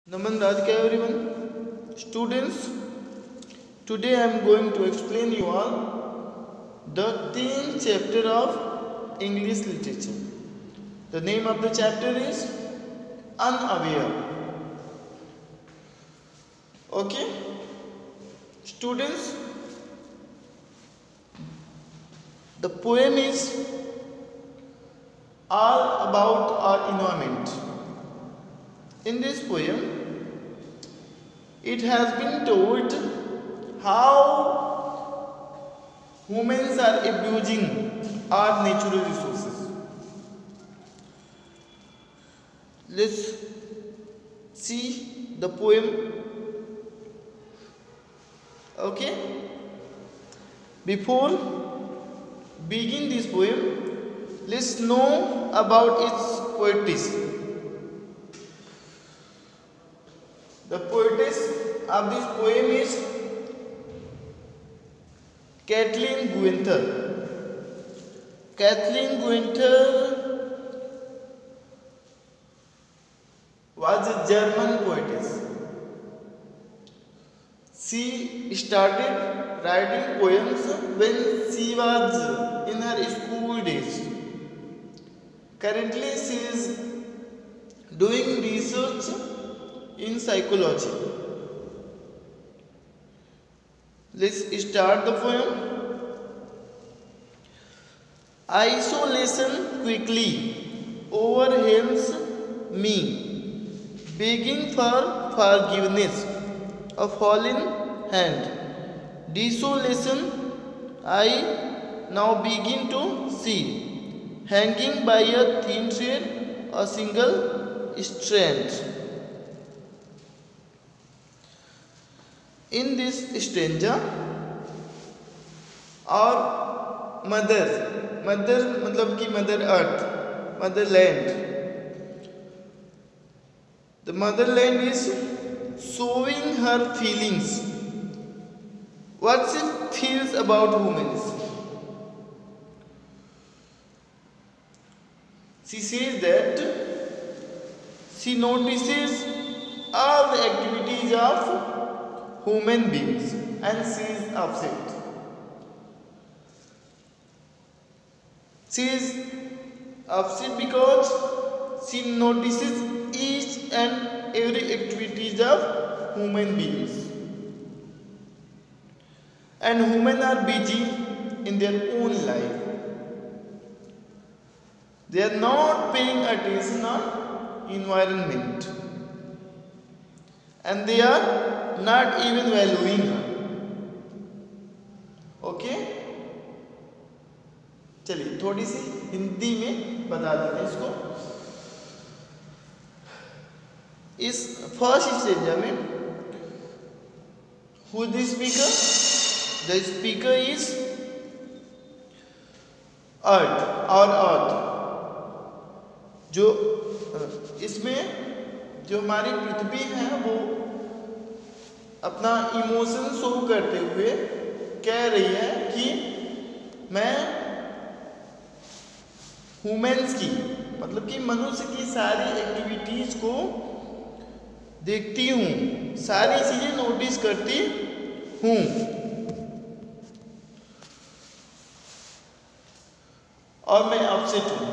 Naman Radhika everyone. Students, today I am going to explain you all the 10th chapter of English literature. The name of the chapter is Unaware. Okay? Students, the poem is all about our environment. In this poem, it has been told how humans are abusing our natural resources. Let's see the poem. Okay? Before begin this poem, let's know about its poetess. The poetess of this poem is Kathleen Guenther. Kathleen Guenther was a German poetess. She started writing poems when she was in her school days. Currently, she is doing research in psychology. Let's start the poem. Isolation quickly overwhelms me, begging for forgiveness, a fallen hand. Desolation I now begin to see, hanging by a thin thread, a single strand. In this stanza, our mother मतलब कि mother earth, motherland, the motherland is showing her feelings, what she feels about humans. She says that she notices all the activities of human beings and she is upset. She is upset because she notices each and every activities of human beings. And humans are busy in their own life. They are not paying attention on environment. And they are not even valuing her. Okay, चलिए थोड़ी सी हिंदी में बता देते हैं इसको. इस first stanza में who the speaker? The speaker is earth और अर्थ. जो इसमें जो हमारी पृथ्वी है वो अपना इमोशन शो करते हुए कह रही है कि मैं ह्यूमंस की मतलब कि मनुष्य की सारी एक्टिविटीज को देखती हूँ, सारी चीजें नोटिस करती हूँ. और मैं अपसेट हूँ.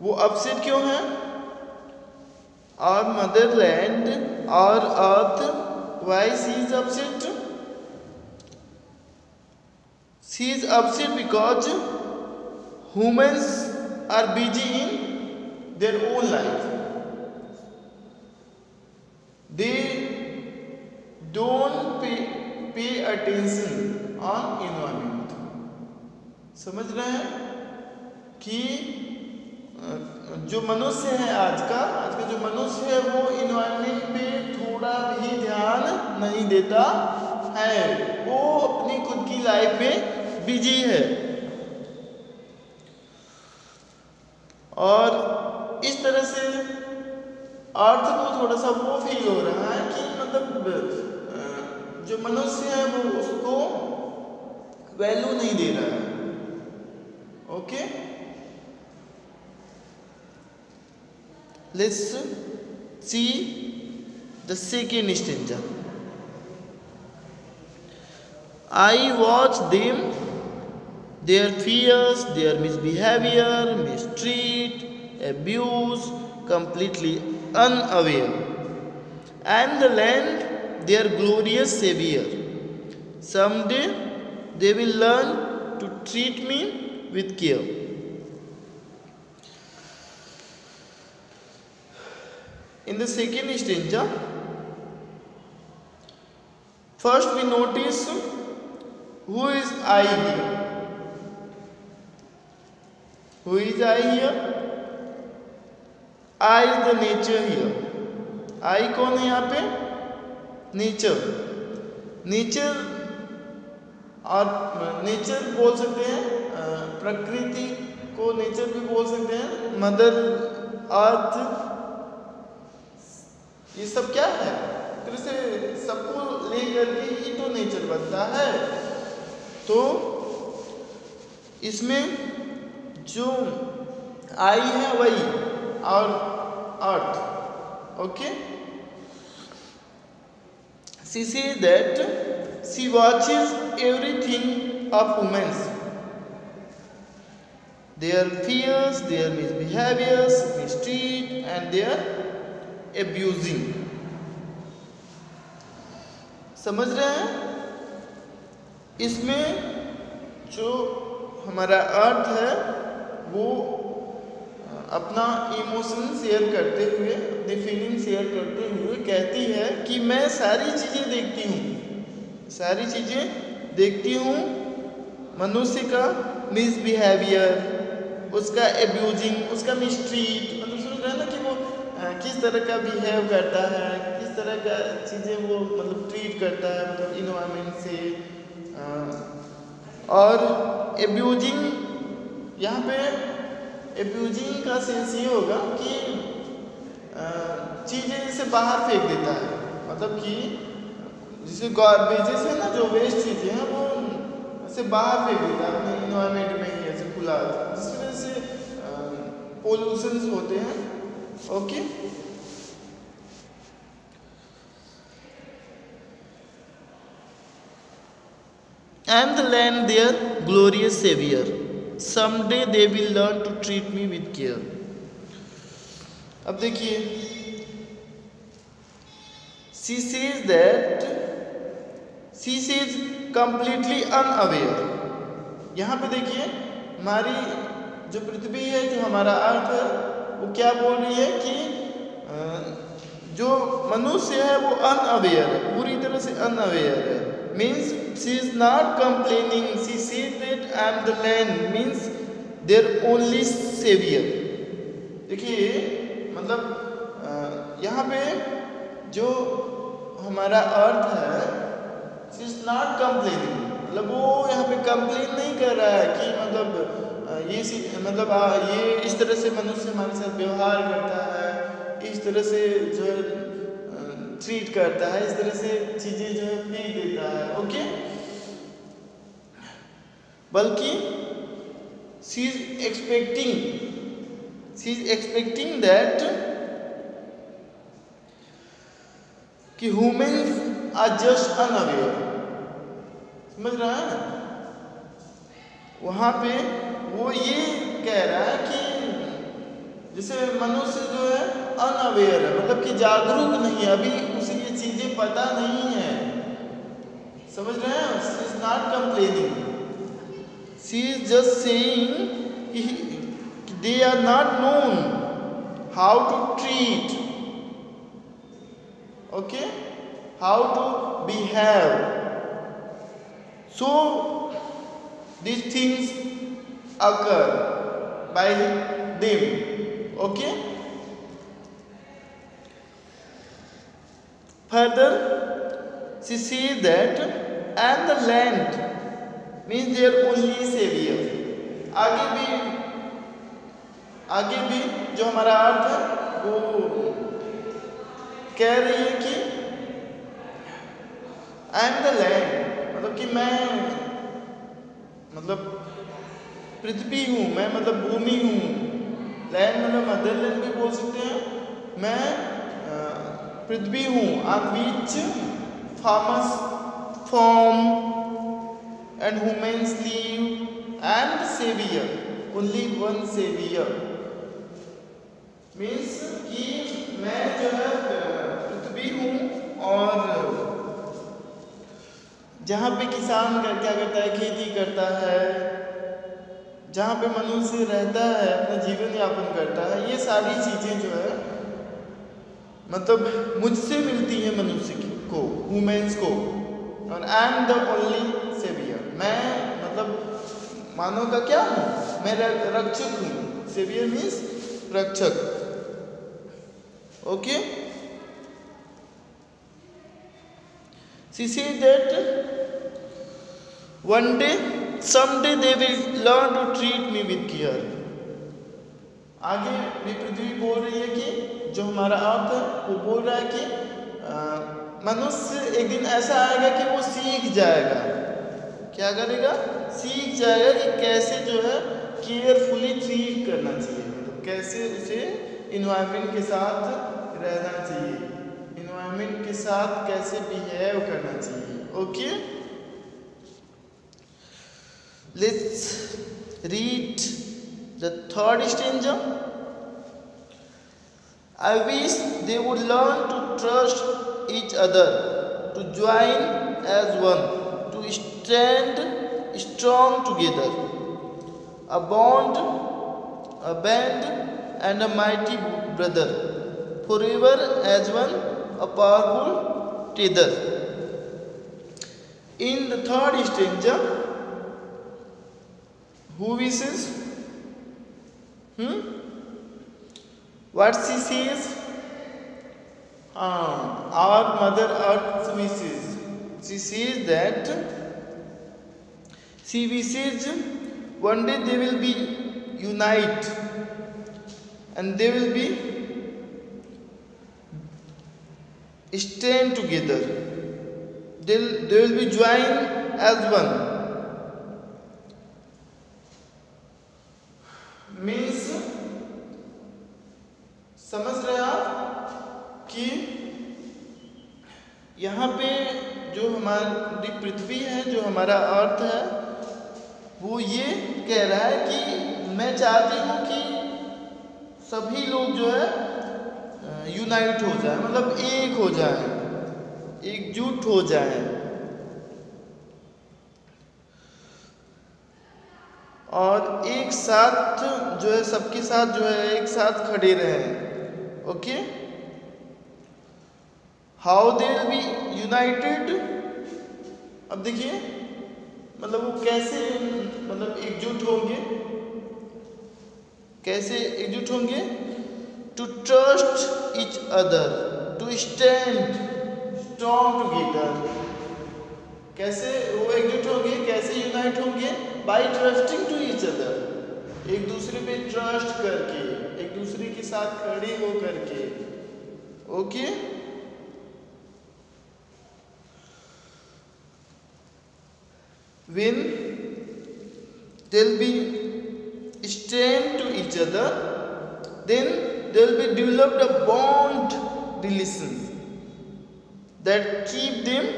वो अपसेट क्यों है? Our motherland, our earth, why she is upset? She is upset because humans are busy in their own life. They don't pay attention on environment. समझ रहे हैं कि जो मनुष्य है आज का जो मनुष्य है वो इन्वायरमेंट पे थोड़ा भी ध्यान नहीं देता है. वो अपनी खुद की लाइफ में बिजी है. और इस तरह से अर्थ को थोड़ा सा वो फील हो रहा है कि मतलब जो मनुष्य है वो उसको वैल्यू नहीं दे रहा है. Okay, let's see the second stanza. I watch them, their fears, their misbehavior, mistreat, abuse, completely unaware, and the land, their glorious Savior. Someday they will learn to treat me with care. In the second stanza, first we notice who is I here. Who is I here? I is the nature here. I कौन है यहाँ पे? Nature. Nature और nature बोल सकते हैं, प्रकृति को नेचर भी बोल सकते हैं. मदर अर्थ, ये सब क्या है? तो इसे सबको लेकर के ही तो नेचर बनता है. तो इसमें जो आई है वही और earth. Okay, she says that she watches everything of women, their fears, their misbehaviors, mistreat, and their abusing. समझ रहे हैं? इसमें जो हमारा अर्थ है वो अपना इमोशन शेयर करते हुए, अपनी फीलिंग शेयर करते हुए कहती है कि मैं सारी चीज़ें देखती हूँ, सारी चीज़ें देखती हूँ. मनुष्य का मिसबिहेवियर, उसका एब्यूजिंग, उसका मिस्ट्रीट, मतलब समझ रहे हैं ना कि वो किस तरह का बिहेव करता है, किस तरह का चीज़ें वो मतलब ट्रीट करता है, मतलब इन्वायरमेंट से. और एब्यूजिंग, यहाँ पे एब्यूजिंग का सेंस ये होगा कि चीज़ें इसे बाहर फेंक देता है. मतलब कि जैसे गार्बेजेस है ना, जो वेस्ट चीज़ें हैं वो इसे बाहर फेंक देता है अपने इन्वायरमेंट में ही ऐसे खुला, जिस वजह से पोल्यूशंस होते हैं. Okay, and the land their glorious Savior. Someday they will learn to treat me with care. अब देखिए, she says that she says completely unaware. यहाँ पे देखिए हमारी जो पृथ्वी है, जो हमारा अर्थ है, वो क्या बोल रही है कि जो मनुष्य है वो अनअवेयर है, पूरी तरह से अनअवेयर है. Means she is not complaining. She says that I am the land, means their only savior. देखिए मतलब यहाँ पे जो हमारा अर्थ है, she is not complaining. मतलब वो यहाँ पे कंप्लेन नहीं कर रहा है कि मतलब ये इस तरह से मनुष्य हमारे साथ व्यवहार करता है, इस तरह से जो है ट्रीट करता है, इस तरह से चीजें जो है फेंक देता है. ओके, बल्कि शी इज एक्सपेक्टिंग दैट कि ह्यूमंस आर जस्ट अनअवेयर. समझ रहा है? वहां पे वो ये कह रहा है कि जैसे मनुष्य जो है अनअवेयर है, मतलब कि जागरूक नहीं है, अभी उसे ये चीजें पता नहीं है. समझ रहे हैं? She is not complaining, she is just saying they are not known how to treat, okay, how to behave. So these things occur by them. Okay, further she says that and the land means their only savior. आगे भी जो हमारा अर्थ है वो कह रही है कि I am the land, मतलब कि मैं मतलब पृथ्वी हूँ, मैं मतलब भूमि हूँ. लैंड मतलब मदरलैंड भी बोल सकते हैं. मैं पृथ्वी हूँ, on which farmers farm and humans live, and Savior, only one Savior, means कि मैं जो है पृथ्वी हूँ और जहाँ पे किसान क्या करता है, खेती करता है, जहाँ पे मनुष्य रहता है, अपना जीवन यापन करता है, ये सारी चीज़ें जो है मतलब मुझसे मिलती है मनुष्य को, वुमेन्स को। और I am the only saviour, मैं मतलब मानव का क्या हूँ, मैं रक्षक हूँ। सेवियर मीन्स रक्षक। Okay, she said that one day, someday they will learn to treat me with care. आगे भी पृथ्वी बोल रही है कि जो हमारा अर्थ है वो बोल रहा है कि मनुष्य एक दिन ऐसा आएगा कि वो सीख जाएगा। क्या करेगा? सीख जाएगा कि कैसे जो है केयरफुली ट्रीट करना चाहिए, मतलब कैसे उसे इन्वायरमेंट के साथ रहना चाहिए, इन्वायरमेंट के साथ कैसे बिहेव करना चाहिए। Okay, let's read the third stanza. I wish they would learn to trust each other, to join as one, to stand strong together, a bond, a band, and a mighty brother, forever as one, a powerful tether. In the third stanza, who wishes? What she says? Our Mother Earth wishes. She says that she wishes one day they will be unite and they will be stand together. They will be joined as one. Means समझ रहे आप कि यहाँ पे जो हमारी पृथ्वी है, जो हमारा अर्थ है, वो ये कह रहा है कि मैं चाहती हूँ कि सभी लोग जो है यूनाइट हो जाए, मतलब एक हो जाए, एकजुट हो जाए और एक साथ जो है सबके साथ जो है एक साथ खड़े रहें। Okay, how they will be united. अब देखिए मतलब वो कैसे मतलब एकजुट होंगे, कैसे एकजुट होंगे? To trust each other, to stand strong together. कैसे वो एकजुट होंगे, कैसे यूनाइट होंगे? By trusting to each other, एक दूसरे पे ट्रस्ट करके, एक दूसरे के साथ खड़े हो करके। Okay, when they'll be stand to each other, then they'll be developed a bond relations that keep them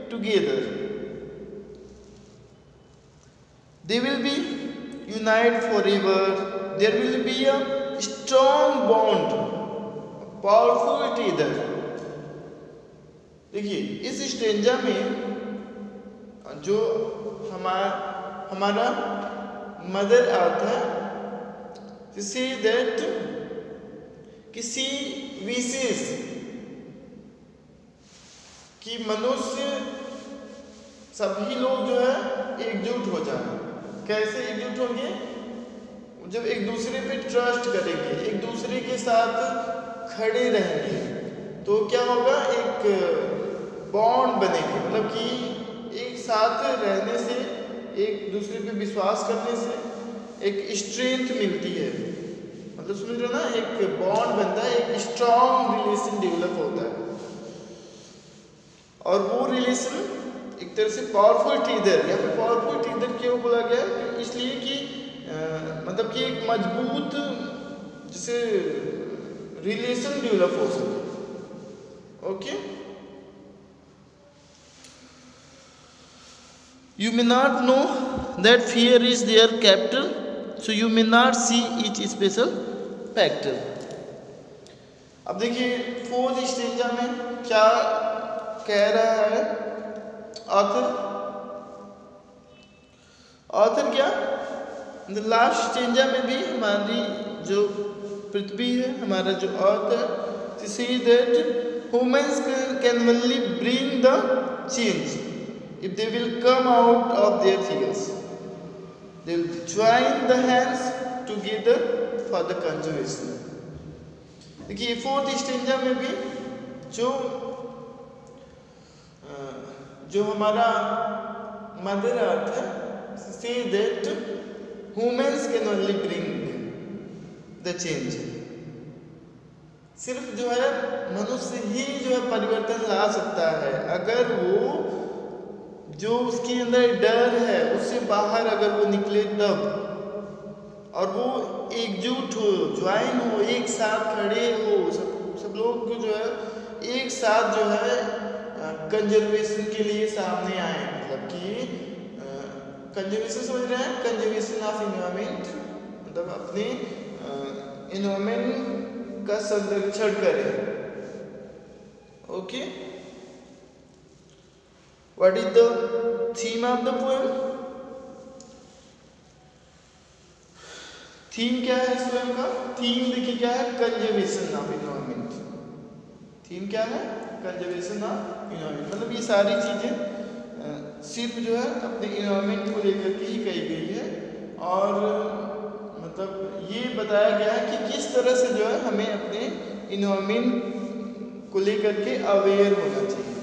together. They will be united forever. There will be a strong bond, a powerful tether. देखिए इस stanza में जो हमारा mother earth है, to say that किसी विशेष कि मनुष्य सभी लोग जो है एकजुट हो जाए। कैसे एकजुट होंगे? जब एक दूसरे पे ट्रस्ट करेंगे, एक दूसरे के साथ खड़े रहेंगे, तो क्या होगा? एक बॉन्ड बनेगा, मतलब कि एक साथ रहने से, एक दूसरे पे विश्वास करने से एक स्ट्रेंथ मिलती है, मतलब समझ रहे हो ना, एक बॉन्ड बनता है, एक स्ट्रॉन्ग रिलेशन डेवलप होता है। और वो रिलेशन एक तरह से पावरफुल टीदर, यहाँ पे पावरफुल टीदर क्यों बोला गया? इसलिए कि मतलब कि एक मजबूत जैसे रिलेशन डेवलप हो सके। Okay. You may not know that fear is their capital, so you may not see each special factor. अब देखिए फोर्थ स्टेंजा में क्या कह रहा है ऑथर। ऑथर क्या लास्ट स्टेंजा में भी हमारी जो पृथ्वी है, हमारा जो अर्थ है, to see that humans can only bring the change if they will come out of their fears. They will join the hands together for the conservation. देखिए फोर्थ स्टेंजा में भी जो हमारा मदर अर्थ है, say that humans can only bring the change. सिर्फ जो है मनुष्य ही जो है परिवर्तन ला सकता है, अगर वो जो उसके अंदर डर है उससे बाहर अगर वो निकले तब, और वो एकजुट हो, ज्वाइन हो, एक साथ खड़े हो, सब लोग जो है एक साथ जो है कंजर्वेशन के लिए सामने आए। मतलब कि कंजर्वेशन समझ रहे हैं, कंजर्वेशन ऑफ इन्वायरमेंट, मतलब अपने इन्वायरमेंट का संरक्षण करें। Okay, what is the theme of the poem? Theme क्या है इस पोएम का? थीम देखिए क्या है, कंजर्वेशन ऑफ इन्वायरमेंट। थीम क्या है? Conservation of environment. मतलब ये सारी चीजें सिर्फ जो है अपने इन्वायरमेंट को लेकर के ही कही गई है, और मतलब ये बताया गया है कि किस तरह से जो है हमें अपने इन्वायरमेंट को लेकर के अवेयर होना चाहिए।